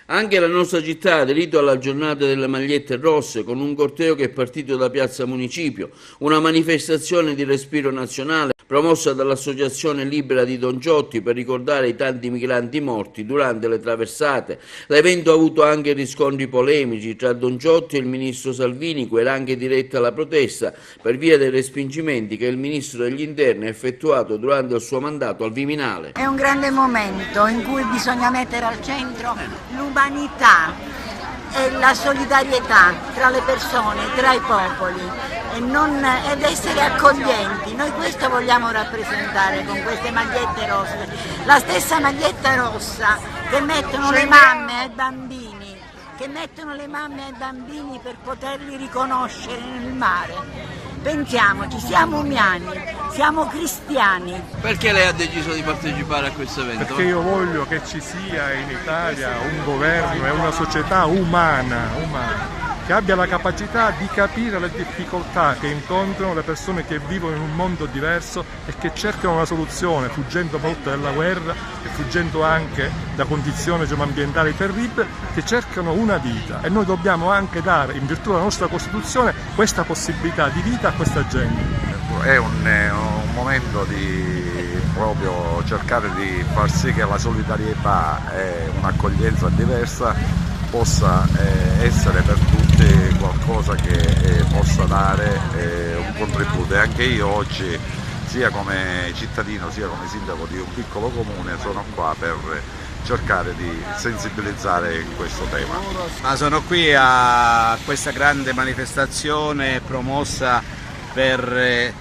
Anche la nostra città ha aderito alla giornata delle magliette rosse con un corteo che è partito da Piazza Municipio, una manifestazione di respiro nazionale promossa dall'Associazione Libera di Don Giotti per ricordare i tanti migranti morti durante le traversate. L'evento ha avuto anche riscontri polemici tra Don Giotti e il ministro Salvini, cui era anche diretta la protesta per via dei respingimenti che il ministro degli interni ha effettuato durante il suo mandato al Viminale. È un grande momento in cui bisogna mettere al centro l'umanità e la solidarietà tra le persone, tra i popoli ed essere accoglienti. Noi questo vogliamo rappresentare con queste magliette rosse, la stessa maglietta rossa che mettono le mamme ai bambini, per poterli riconoscere nel mare. Pensiamoci, siamo umani, siamo cristiani. Perché lei ha deciso di partecipare a questo evento? Perché io voglio che ci sia in Italia un governo e una società umana, che abbia la capacità di capire le difficoltà che incontrano le persone che vivono in un mondo diverso e che cercano una soluzione, fuggendo molto dalla guerra e fuggendo anche da condizioni ambientali terribili, che cercano una vita. E noi dobbiamo anche dare, in virtù della nostra Costituzione, questa possibilità di vita a questa gente. È un momento di proprio cercare di far sì che la solidarietà e un'accoglienza diversa possa essere per tutti qualcosa che possa dare un contributo. E anche io oggi, sia come cittadino sia come sindaco di un piccolo comune, sono qua per cercare di sensibilizzare in questo tema. Sono qui a questa grande manifestazione promossa per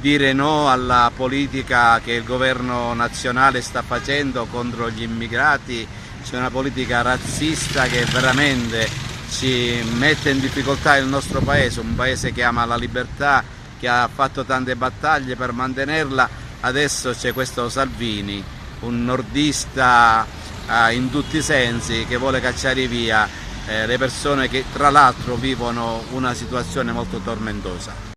dire no alla politica che il governo nazionale sta facendo contro gli immigrati. C'è una politica razzista che veramente ci mette in difficoltà il nostro paese, un paese che ama la libertà, che ha fatto tante battaglie per mantenerla. Adesso c'è questo Salvini, un nordista in tutti i sensi, che vuole cacciare via le persone che tra l'altro vivono una situazione molto tormentosa.